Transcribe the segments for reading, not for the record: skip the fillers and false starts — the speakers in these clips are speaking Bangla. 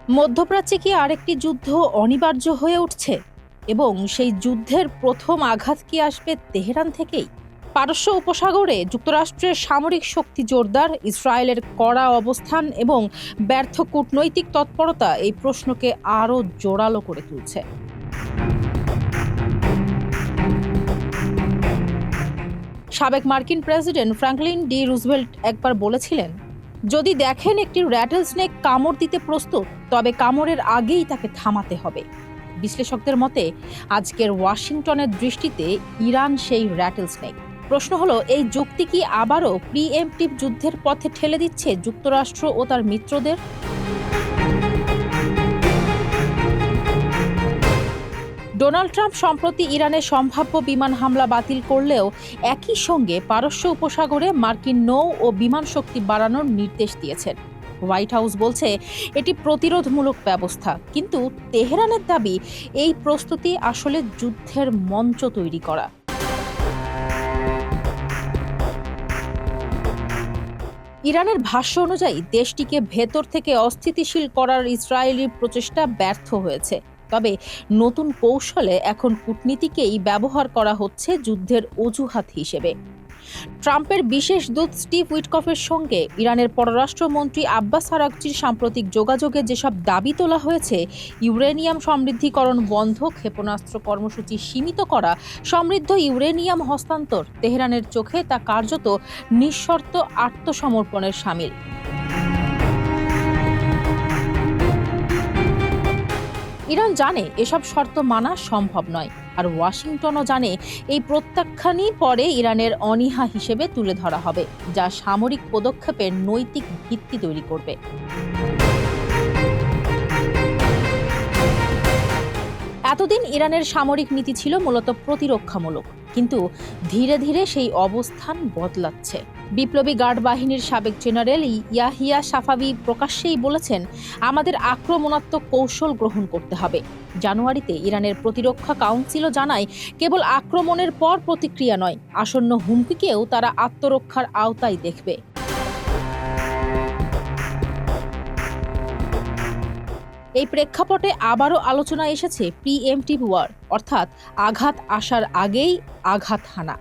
মধ্যপ্রাচ্যে কি আরেকটি যুদ্ধ অনিবার্য হয়ে উঠছে এবং সেই যুদ্ধের প্রথম আঘাত কি আসবে তেহরান থেকেই? পারস্য উপসাগরে যুক্তরাষ্ট্রের সামরিক শক্তি জোরদার, ইসরায়েলের কড়া অবস্থান এবং ব্যর্থ কূটনৈতিক তৎপরতা এই প্রশ্নকে আরও জোরালো করে তুলছে। সাবেক মার্কিন প্রেসিডেন্ট ফ্রাঙ্কলিন ডি রুজভেল্ট একবার বলেছিলেন, যদি দেখেন একটি র্যাটল স্নেক কামড় দিতে প্রস্তুত, তবে কামড়ের আগেই তাকে থামাতে হবে। বিশ্লেষকদের মতে আজকের ওয়াশিংটনের দৃষ্টিতে ইরান সেই র্যাটল স্নেক। প্রশ্ন হলো, এই যুক্তি কি আবারও প্রিএম্পটিভ যুদ্ধের পথে ঠেলে দিচ্ছে যুক্তরাষ্ট্র ও তার মিত্রদের? ডোনাল্ড ট্রাম্প সম্প্রতি ইরানের সম্ভাব্য বিমান হামলা বাতিল করলেও একই সঙ্গে পারস্য উপসাগরে মার্কিন নৌ ও বিমান শক্তি বাড়ানোর নির্দেশ দিয়েছেন। হোয়াইট হাউস বলছে এটি প্রতিরোধমূলক ব্যবস্থা, কিন্তু তেহরানের দাবি এই প্রস্তুতি আসলে যুদ্ধের মঞ্চ তৈরি করা। ইরানের ভাষ্য অনুযায়ী দেশটিকে ভেতর থেকে অস্থিতিশীল করার ইসরায়েলি প্রচেষ্টা ব্যর্থ হয়েছে। তবে নতুন কৌশলে এখন কূটনীতিকেই ব্যবহার করা হচ্ছে যুদ্ধের অজুহাত হিসেবে। ট্রাম্পের বিশেষ দূত স্টিভ উইটকফের সঙ্গে ইরানের পররাষ্ট্রমন্ত্রী আব্বাস আরাগচির সাম্প্রতিক যোগাযোগে যেসব দাবি তোলা হয়েছে, ইউরেনিয়াম সমৃদ্ধিকরণ বন্ধ, ক্ষেপণাস্ত্র কর্মসূচি সীমিত করা, সমৃদ্ধ ইউরেনিয়াম হস্তান্তর, তেহরানের চোখে তা কার্যত নিঃশর্ত আত্মসমর্পণের শামিল। ইরান জানে এসব শর্ত মানা সম্ভব নয়, আর ওয়াশিংটনও জানে এই প্রত্যাখ্যানই পরে ইরানের অনীহা হিসেবে তুলে ধরা হবে, যা সামরিক পদক্ষেপের নৈতিক ভিত্তি তৈরি করবে। এতদিন ইরানের সামরিক নীতি ছিল মূলত প্রতিরক্ষামূলক, কিন্তু ধীরে ধীরে সেই অবস্থান বদলাচ্ছে। বিপ্লবী গার্ড বাহিনীর সাবেক জেনারেল ইয়াহিয়া সাফাভি প্রকাশ্যেই বলেছেন, আমাদের আক্রমণাত্মক কৌশল গ্রহণ করতে হবে। জানুয়ারিতে ইরানের প্রতিরক্ষা কাউন্সিলও জানায়, কেবল আক্রমণের পর প্রতিক্রিয়া নয়, আসন্ন হুমকিকেও তারা আত্মরক্ষার আওতায় দেখবে। এই প্রেক্ষাপটে আবারও আলোচনা এসেছে প্রিএম্পটিভ ওয়ার, অর্থাৎ আঘাত আসার আগেই আঘাত হানা।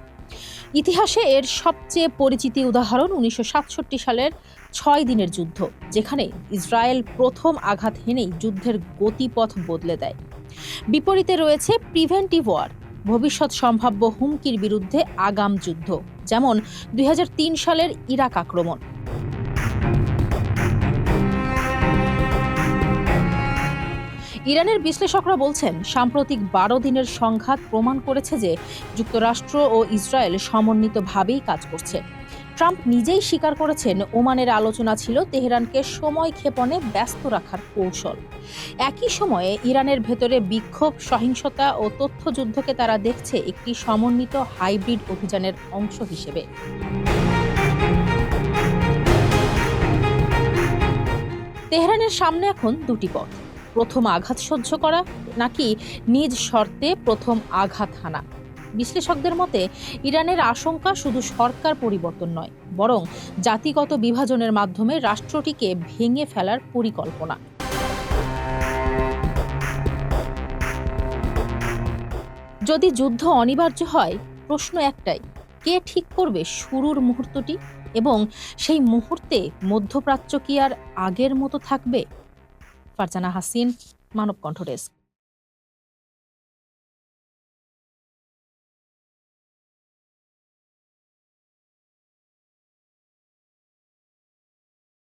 ইতিহাসে এর সবচেয়ে পরিচিত উদাহরণ 1967 সালের 6 দিনের যুদ্ধ, যেখানে ইসরায়েল প্রথম আঘাত হেনেই যুদ্ধের গতিপথ বদলে দেয়। বিপরীতে রয়েছে প্রিভেন্টিভ ওয়ার, ভবিষ্যৎ সম্ভাব্য হুমকির বিরুদ্ধে আগাম যুদ্ধ, যেমন 2003 সালের ইরাক আক্রমণ। ইরানের বিশ্লেষকরা বলছেন, সাম্প্রতিক 12 দিনের সংঘাত প্রমাণ করেছে যে যুক্তরাষ্ট্র ও ইসরায়েল সমন্বিতভাবেই কাজ করছে। ট্রাম্প নিজেই স্বীকার করেছেন, ওমানের আলোচনা ছিল তেহরানকে সময় ক্ষেপণে ব্যস্ত রাখার কৌশল। একই সময়ে ইরানের ভেতরে বিক্ষোভ, সহিংসতা ও তথ্যযুদ্ধকে তারা দেখছে একটি সমন্বিত হাইব্রিড অভিযানের অংশ হিসেবে। তেহরানের সামনে এখন দুটি পথ: প্রথম আঘাত সহ্য করা, নাকি নিজ শর্তে প্রথম আঘাত হানা। বিশ্লেষকদের মতে ইরানের আশঙ্কা শুধু সরকার পরিবর্তন নয়, বরং জাতিগত বিভাজনের মাধ্যমে রাষ্ট্রটিকে ভেঙে ফেলার পরিকল্পনা। যদি যুদ্ধ অনিবার্য হয়, প্রশ্ন একটাই, কে ঠিক করবে শুরুর মুহূর্তটি, এবং সেই মুহূর্তে মধ্যপ্রাচ্য কি আর আগের মতো থাকবে? ফারজানা হাসিন, মানব কণ্ঠ ডেস্ক।